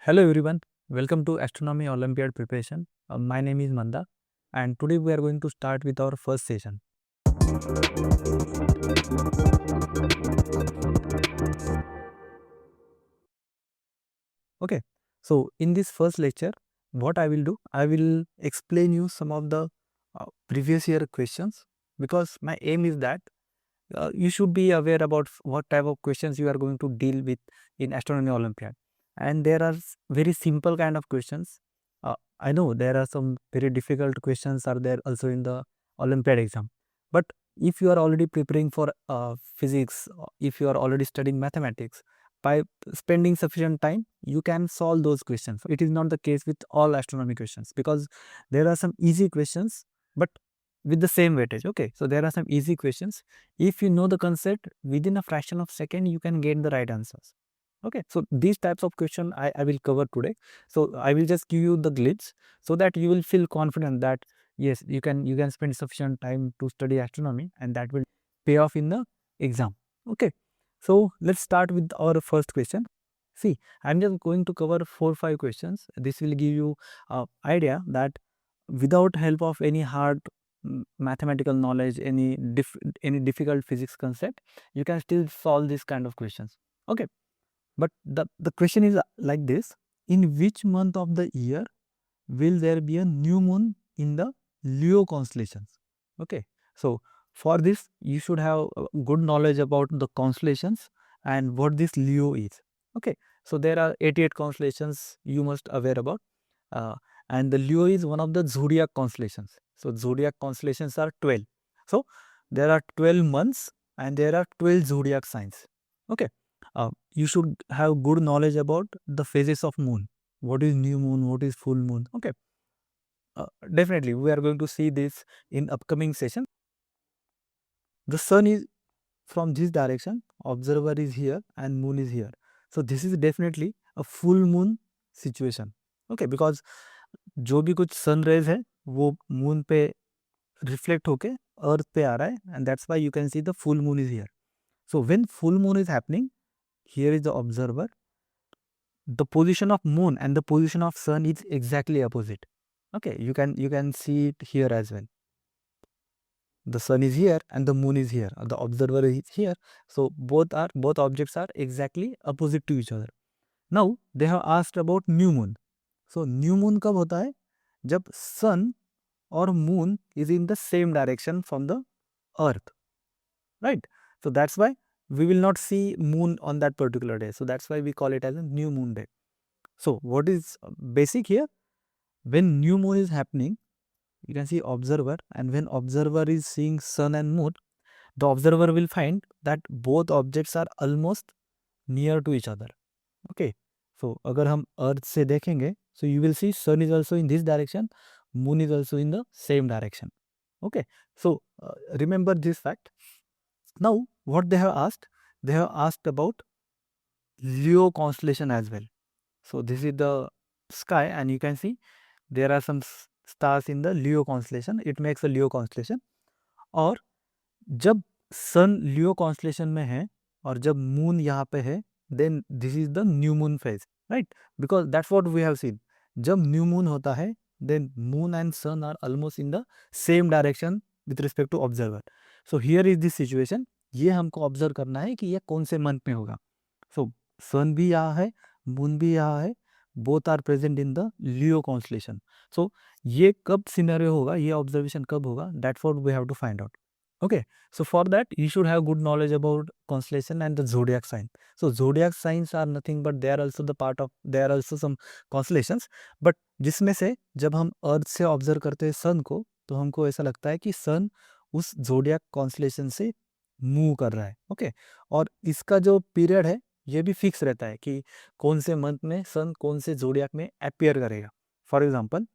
Hello everyone, welcome to Astronomy Olympiad preparation. My name is Manda and today we are going to start with our first session. Okay, so in this first lecture, what I will do, I will explain you some of the previous year questions because my aim is that you should be aware about what type of questions you are going to deal with in Astronomy Olympiad. And there are very simple kind of questions. I know there are some very difficult questions are there also in the Olympiad exam. But if you are already preparing for physics, if you are already studying mathematics, by spending sufficient time, you can solve those questions. It is not the case with all astronomy questions because there are some easy questions, but with the same weightage. Okay, so there are some easy questions. If you know the concept, within a fraction of second you can get the right answers. Okay, so these types of question I will cover today. So I will just give you the glitch so that you will feel confident that yes, you can spend sufficient time to study astronomy and that will pay off in the exam. Okay, so let's start with our first question. See, I'm just going to cover 4-5 questions. This will give you idea that without help of any hard mathematical knowledge, any difficult physics concept, you can still solve this kind of questions. Okay, but the question is like this: in which month of the year will there be a new moon in the Leo constellations? Okay, so for this you should have good knowledge about the constellations and what this Leo is. Okay, so there are 88 constellations you must aware about, uh, and the Leo is one of the zodiac constellations. So zodiac constellations are 12. So there are 12 months and there are 12 zodiac signs. Okay, you should have good knowledge about the phases of moon. What is new moon? What is full moon? Okay, definitely we are going to see this in upcoming session. The sun is from this direction, observer is here and moon is here. So this is definitely a full moon situation. Okay, because जो भी कुछ sun rays है वो moon पे reflect होके अर्थ पे आ रहा है and that's why you can see the full moon is here. So when full moon is happening, here is the observer, the position of moon and the position of sun is exactly opposite. Okay, you can see it here as well. The sun is here and the moon is here, the observer is here. So both objects are exactly opposite to each other. Now they have asked about new moon. So new moon कब होता है? जब sun or moon is in the same direction from the earth, right? So that's why we will not see moon on that particular day. So that's why we call it as a new moon day. So what is basic here? When new moon is happening, you can see observer, and when observer is seeing sun and moon, the observer will find that both objects are almost near to each other. Okay, so अगर हम अर्थ से देखेंगे, so you will see sun is also in this direction, moon is also in the same direction. Okay, so remember this fact. Now what they have asked about Leo constellation as well. So this is the sky and you can see there are some stars in the Leo constellation. It makes a Leo constellation. और जब सन लियो constellation में है और जब moon यहाँ पे है, then this is the new moon phase, right? Because that's what we have seen. जब न्यू मून होता है, then moon and sun are almost in the same direction with respect to observer. So here is this situation. ये हमको observe करना है कि ये कौन से मंथ में होगा. सो सन भी यहाँ है, मून भी यहाँ है, both are present in the Leo constellation. So ये कब सिनेरियो होगा, ये ऑब्जर्वेशन कब होगा, that's what we have to find out. Okay, so for that you should have good knowledge about constellation and the zodiac sign. So zodiac signs are nothing but they are also the part of, there are also some constellations. But जिसमें से जब हम अर्थ से observe करते हैं सन को, तो हमको ऐसा लगता है कि सन उस जोडियाक कॉन्स्टेलेशन से मूव कर रहा है. ओके, और इसका जो पीरियड है ये भी फिक्स रहता है कि कौन से मंथ में सन कौन से जोडियाक में अपियर करेगा. फॉर एग्जांपल,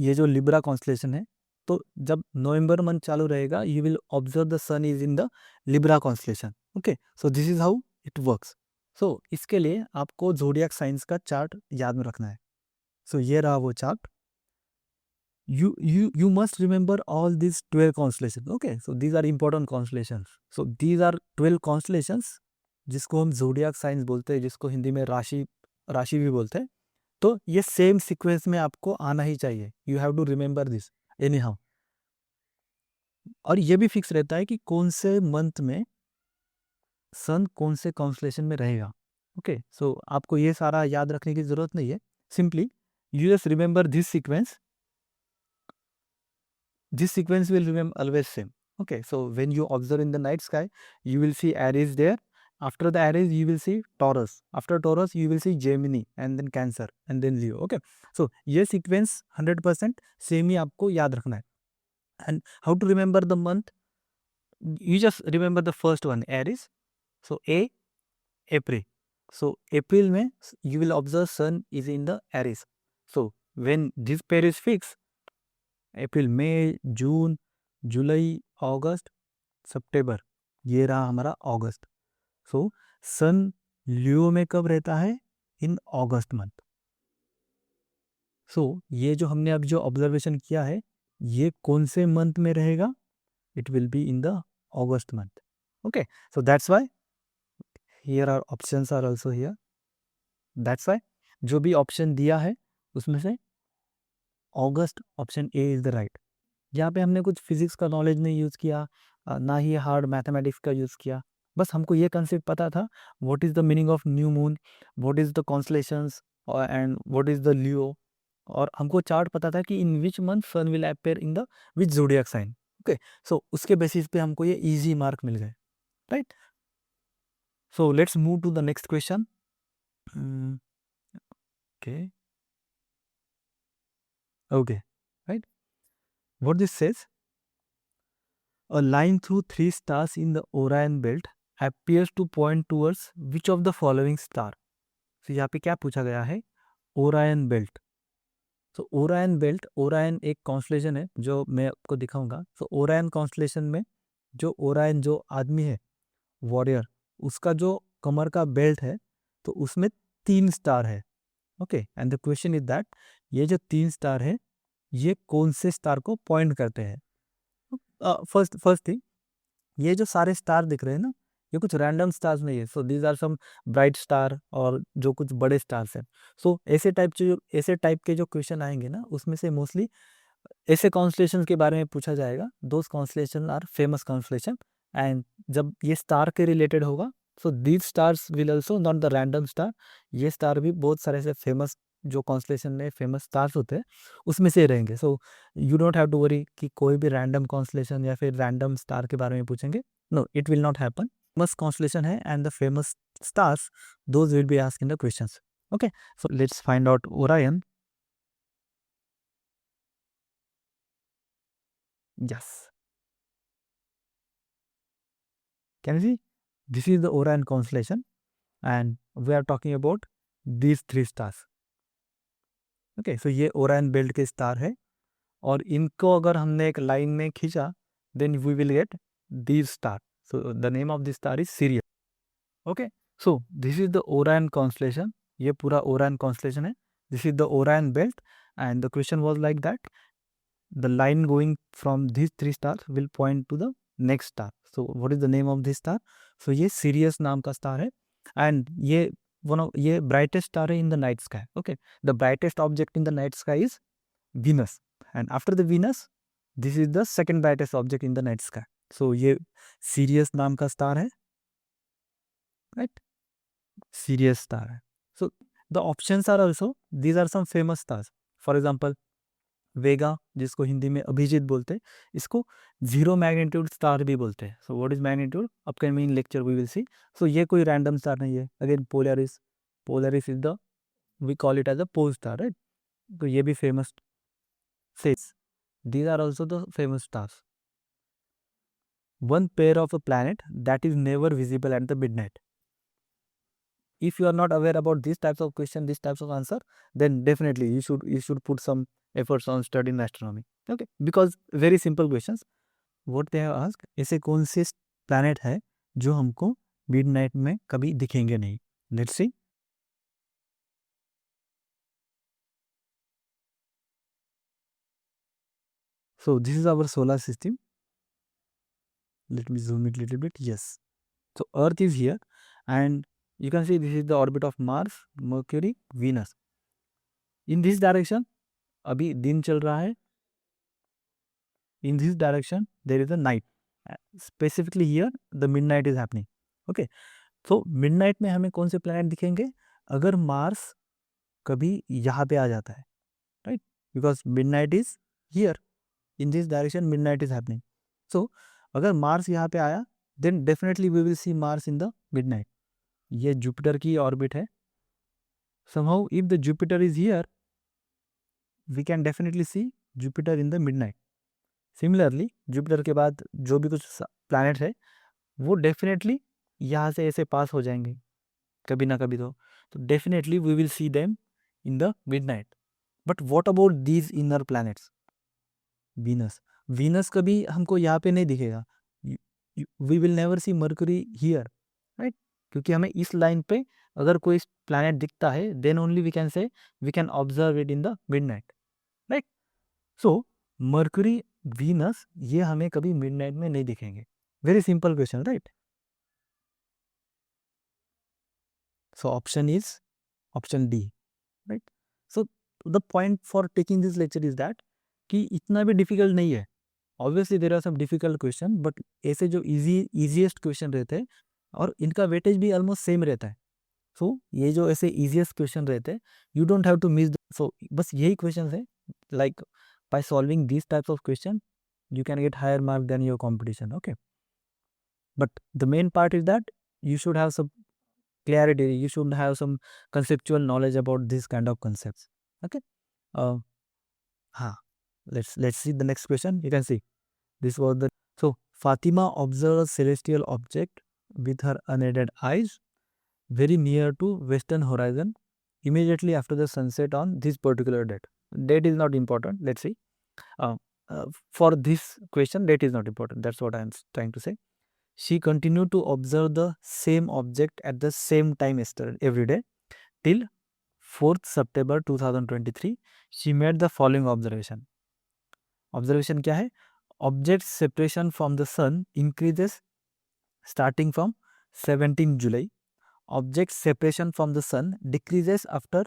ये जो लिब्रा कॉन्स्टेलेशन है, तो जब नवंबर मंथ चालू रहेगा, you will observe the sun is in the Libra constellation. Okay, so this is how it works. So इसके लिए आपको जोडियाक साइंस का चार्ट याद में रखना है. सो ये रहा वो chart. you must remember all these 12 constellations. Okay, so these are important constellations. So these are 12 constellations जिसको हम जोडियाक साइंस बोलते हैं, जिसको हिंदी में राशि राशि भी बोलते हैं, तो ये सेम सीक्वेंस में आपको आना ही चाहिए. You have to remember this anyhow. और ये भी फिक्स रहता है कि कौन से मंथ में सन कौन से कॉन्स्टलेशन में रहेगा. ओके, सो आपको ये सारा याद रखने की जरूरत नहीं है. Simply you just remember this sequence. This sequence will remain always same. Okay, so when you observe in the night sky, you will see Aries there. After the Aries, you will see Taurus. After Taurus, you will see Gemini and then Cancer and then Leo. Okay, so ये sequence 100% same ही आपको याद रखना है. And how to remember the month? You just remember the first one, Aries. So A, April. So April में you will observe Sun is in the Aries. So when this pair is fixed, अप्रैल, मई, जून, जुलाई, अगस्त, सितंबर, ये रहा हमारा अगस्त. सो सन लियो में कब रहता है? इन अगस्त month. सो ये जो हमने अब जो ऑब्जर्वेशन किया है, ये कौन से मंथ में रहेगा? It will be in the August month. Okay, so that's why here are options are also here. That's why जो भी ऑप्शन दिया है उसमें से August option A is the right. यहाँ पे हमने कुछ फिजिक्स का नॉलेज नहीं यूज़ किया, ना ही हार्ड मैथमेटिक्स का यूज़ किया. बस हमको ये कंसेप्ट पता था, what is the meaning of new moon, what is the constellations and what is the Leo. और हमको चार्ट पता था कि in which month sun will appear in the which zodiac sign. Okay, so उसके basis पे हमको ये easy mark मिल गए. Right, so let's move to the next question. Okay okay, right, what this says, a line through three stars in the Orion belt appears to point towards which of the following star. तो यहाँ पे क्या पूछा गया है? Orion belt. तो Orion belt, Orion एक constellation है जो मैं आपको दिखाऊंगा. तो ओरायन कॉन्स्टलेशन में जो ओरायन जो आदमी है, वॉरियर, उसका जो कमर का बेल्ट है, तो उसमें 3 स्टार है. Okay, and the question is that ये जो 3 स्टार है, ये कौन से स्टार को पॉइंट करते हैं? फर्स्ट थिंग, ये जो सारे स्टार दिख रहे हैं ना, ये कुछ रैंडम स्टार्स नहीं है. So these are some bright star और जो कुछ बड़े स्टार्स हैं. सो ऐसे टाइप के जो क्वेश्चन आएंगे ना, उसमें से मोस्टली ऐसे कॉन्स्टलेशन के बारे में पूछा जाएगा. Those constellation are famous constellation. And जब ये स्टार के रिलेटेड होगा, so these stars will also not the random star. ये स्टार भी बहुत सारे ऐसे फेमस जो कॉन्स्टलेशन में फेमस स्टार्स होते हैं उसमें से रहेंगे. So you don't have to worry कि कोई भी रैंडम कॉन्स्टलेशन या फिर रैंडम स्टार के बारे में पूछेंगे. No, it will not happen. Famous constellation है and the famous stars, those will be asked in the questions. Okay, so let's find out Orion. Yes. Can you see? This is the Orion constellation and we are talking about these 3 stars. Okay, so ये Orion belt के star है और इनको अगर हमने एक line में खींचा, then we will get these star. So the name of this star is Sirius. Okay, so this is the Orion constellation. ये पूरा Orion constellation है. This is the Orion belt and the question was like that. The line going from these 3 stars will point to the next star. So what is the name of this star? So ये Sirius नाम का star है and ये brightest star है in the night sky. Okay, the brightest object in the night sky is Venus, and after the Venus, this is the second brightest object in the night sky. So ये Sirius नाम का star है, right? Sirius star है. So the options are also, these are some famous stars. For example, वेगा, जिसको हिंदी में अभिजीत बोलते हैं, इसको जीरो मैग्नीट्यूड स्टार भी बोलते हैं. So what is magnitude, upcoming lecture we will see. So ये कोई रैंडम स्टार नहीं है. Again Polaris, Polaris is the, we call it as a pole star, right. तो ये भी फेमस सेस, these are also the famous stars. One pair of a planet that is never visible at the midnight. If you are not aware about these types of question, these types of answer, then definitely you should put some efforts on studying astronomy. Okay, because very simple questions. What they have asked, ऐसे कौन से planet है जो हमको midnight में कभी दिखेंगे नहीं? Let's see. So this is our solar system. Let me zoom it a little bit. Yes. So Earth is here and You can see this is the orbit of Mars, Mercury, Venus. In this direction, अभी दिन चल रहा है. In this direction, there is a night. Specifically here, the midnight is happening. Okay. So midnight में हमें कौन से planet दिखेंगे? अगर Mars कभी यहाँ पे आ जाता है, right? Because midnight is here. In this direction, midnight is happening. So अगर Mars यहाँ पे आया, then definitely we will see Mars in the midnight. ये Jupiter की orbit है. Somehow, if the Jupiter is here, we can definitely see Jupiter in the midnight. Similarly, Jupiter के बाद जो भी कुछ planet है, वो definitely यहाँ से ऐसे पास हो जाएंगे कभी ना कभी. तो definitely we will see them in the midnight. But what about these inner planets? Venus कभी हमको यहाँ पे नहीं दिखेगा. We will never see Mercury here, right? क्योंकि हमें इस लाइन पे अगर कोई प्लैनेट दिखता है, then only we can say we can observe it in the midnight, right? So Mercury, Venus ये हमें कभी midnight में नहीं दिखेंगे. Very simple question, right? So option is option D, right? So the point for taking this lecture is that कि इतना भी difficult नहीं है. Obviously there are some difficult question, but ऐसे जो easiest question रहते हैं और इनका weightage भी almost same रहता है. So ये जो ऐसे easiest question रहते हैं, you don't have to miss. So बस यही questions है. Like by solving these types of question, you can get higher mark than your competition. Okay. But the main part is that you should have some clarity. You should have some conceptual knowledge about this kind of concepts. Okay. Let's see the next question. You can see this was the. So Fatima observed a celestial object with her unaided eyes very near to western horizon immediately after the sunset on this particular date. Date is not important. Let's see. For this question, date is not important. That's what I'm trying to say. She continued to observe the same object at the same time every day till 4th September 2023. She made the following observation. Observation क्या है? Object separation from the sun increases starting from 17 July. Object separation from the sun decreases after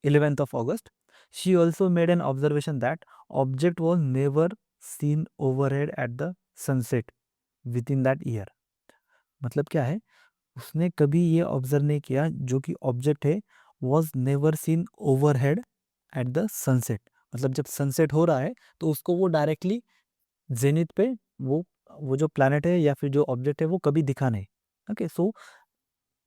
11th of August. She also made an observation that object was never seen overhead at the sunset within that year. मतलब क्या है? उसने कभी ये observe नहीं किया जो कि ऑब्जेक्ट है was never seen overhead at the sunset. मतलब जब सनसेट हो रहा है तो उसको वो डायरेक्टली जेनिथ पे वो जो प्लैनेट है या फिर जो ऑब्जेक्ट है वो कभी दिखा नहीं. ओके. सो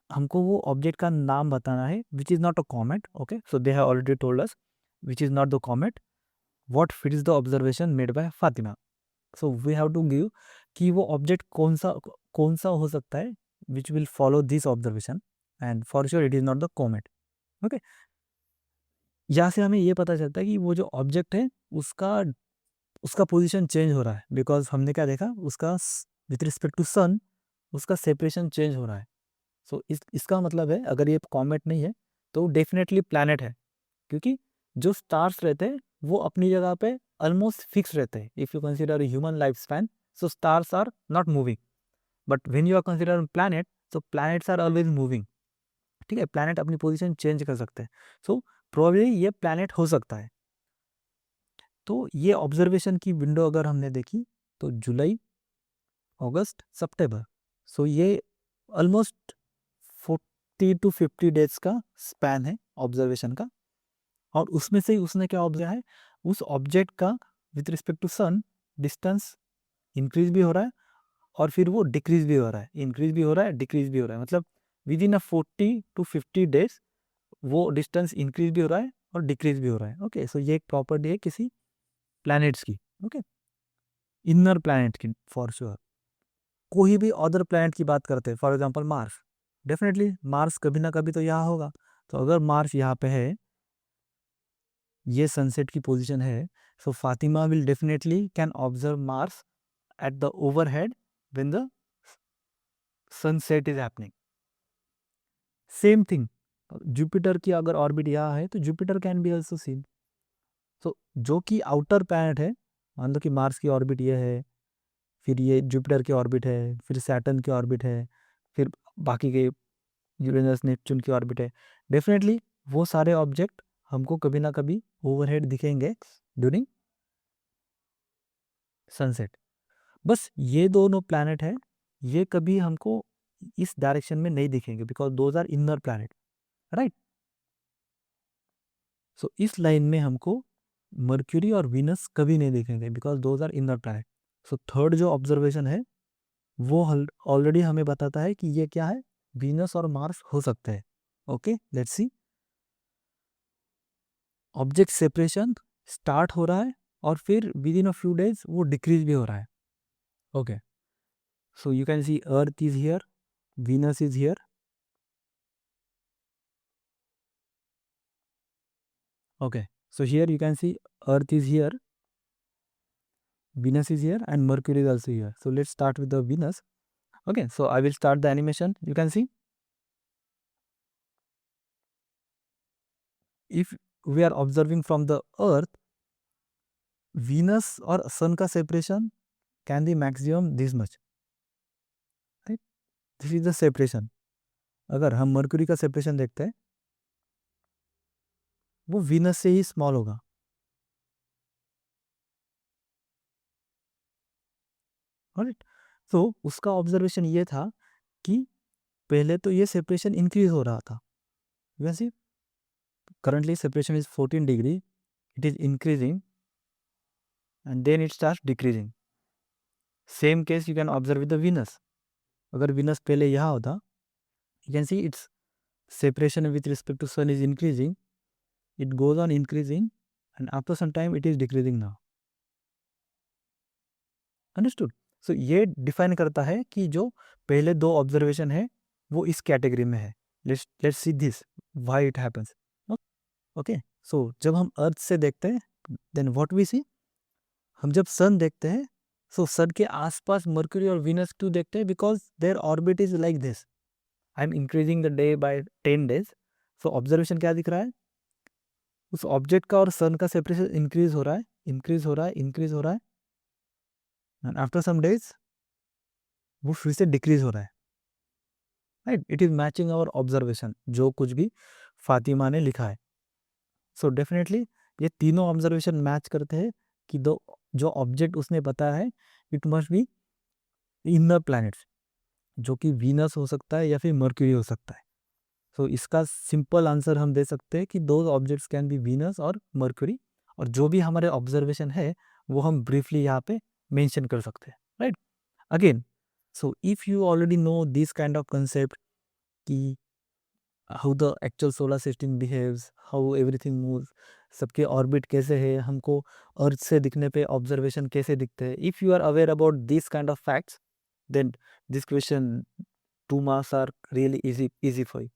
हमको वो ऑब्जेक्ट का नाम बताना है which is not a comet. Okay. So they have already told us which is not the comet. What fits the observation made by Fatima. So we have to give कि वो ऑब्जेक्ट कौन सा हो सकता है which will follow this observation, and for sure it is not the comet. Okay. यहाँ से हमें ये पता चलता है कि वो जो ऑब्जेक्ट है उसका पोजीशन चेंज हो रहा है बिकॉज हमने क्या देखा उसका विथ रिस्पेक्ट टू सन उसका सेपरेशन चेंज हो रहा है. सो इसका मतलब है अगर ये कॉमेट नहीं है तो डेफिनेटली प्लैनेट है क्योंकि जो स्टार्स रहते हैं वो अपनी जगह पे ऑलमोस्ट फिक्स रहते हैं. If you consider human life span so stars are not moving. But when you are consider planet so planets are always moving. ठीक है. प्लैनेट अपनी पोजीशन चेंज कर सकते हैं. सो प्रोबेबली ये प्लैनेट हो सकता है. तो ये ऑब्जर्वेशन की विंडो अगर हमने देखी तो जुलाई, अगस्त, सितंबर. सो ये ऑलमोस्ट 40 to 50 डेज का स्पैन है ऑब्जर्वेशन का. और उसमें से उसने क्या ऑब्जर्व है उस ऑब्जेक्ट का with respect to sun distance increase भी हो रहा है और फिर वो डिक्रीज भी हो रहा है. इंक्रीज भी हो रहा है डिक्रीज भी हो रहा है. मतलब विद इन 40 to 50 डेज वो डिस्टेंस इंक्रीज भी हो रहा है और डिक्रीज भी हो रहा है. ओके. सो ये एक प्रॉपर्टी है किसी प्लैनेट्स की. ओके. इनर प्लैनेट की फॉर श्योर. कोई भी अदर प्लैनेट की बात करते हैं for example Mars. Definitely Mars कभी ना कभी तो यहाँ होगा. तो अगर मार्स यहाँ पे है ये सनसेट की पोजीशन है so Fatima will definitely can observe Mars at the overhead when the sunset is happening. Same thing Jupiter की अगर ऑर्बिट यहाँ है तो Jupiter can be also seen. तो जो कि आउटर प्लैनेट है मान लो कि मार्स की ऑर्बिट ये है फिर ये जुपिटर की ऑर्बिट है फिर सैटर्न की ऑर्बिट है फिर बाकी के यूरेनस नेपच्यून की ऑर्बिट है, डेफिनेटली वो सारे ऑब्जेक्ट हमको कभी ना कभी ओवरहेड दिखेंगे ड्यूरिंग सनसेट। बस ये दोनों प्लैनेट है, ये कभी हमको इस डायरेक्शन में नहीं दिखेंगे because those are inner planet, right. So इस लाइन में हमको मर्क्यूरी और वीनस कभी नहीं दिखेंगे because those are inner planet. So third जो ऑब्जर्वेशन है वो ऑलरेडी हमें बताता है कि ये क्या है, वीनस और मार्स हो सकते हैं। Okay, let's see. Object separation start हो रहा है और फिर with in a few days वो डिक्रीज भी हो रहा है। Okay, so you can see earth is here, Venus is here. Okay, so here you can see Earth is here, Venus is here, and Mercury is also here. So let's start with the Venus. Okay, so I will start the animation. You can see if we are observing from the Earth, Venus or Sun का separation can be maximum this much, right? This is the separation. अगर हम Mercury का separation देखते हैं वो Venus से ही small होगा, right? So उसका observation ये था कि पहले तो ये separation increase हो रहा था. You can see currently separation is 14 degree, it is increasing and then it starts decreasing. Same case you can observe with the Venus. अगर Venus पहले यहाँ होता, you can see its separation with respect to Sun is increasing, it goes on increasing and after some time it is decreasing now. Understood? So ये define करता है कि जो पहले दो observation है वो इस category में है. Let's see this, why it happens. Okay, so जब हम Earth से देखते हैं then what we see, हम जब Sun देखते हैं so Sun के आसपास Mercury और Venus क्यों देखते हैं, because their orbit is like this. I am increasing the day by 10 days. So observation क्या दिख रहा है, उस ऑब्जेक्ट का और सन का सेपरेशन इंक्रीज हो रहा है, इंक्रीज हो रहा है, इंक्रीज हो रहा है एंड आफ्टर सम डेज वो फिर से डिक्रीज हो रहा है, right. It is matching our observation, जो कुछ भी फातिमा ने लिखा है. सो डेफिनेटली ये तीनों ऑब्जर्वेशन मैच करते हैं कि दो जो ऑब्जेक्ट उसने बताया है it must be inner planets, जो कि वीनस हो सकता है या फिर मर्क्यूरी हो सकता है. सो इसका सिंपल आंसर हम दे सकते हैं कि दो ऑब्जेक्ट्स कैन बी वीनस और मर्क्यूरी, और जो भी हमारे ऑब्जर्वेशन है वो हम ब्रीफली यहाँ पे मेंशन कर सकते हैं, right. Again, so if you already know this kind of concept कि how the actual solar system behaves, how everything moves, सबके ऑर्बिट कैसे है, हमको अर्थ से दिखने पे ऑब्जर्वेशन कैसे दिखते हैं, if you are aware about this kind of facts then this question 2 marks are really easy for you.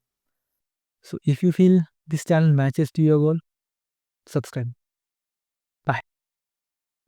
So if you feel this channel matches to your goal, subscribe.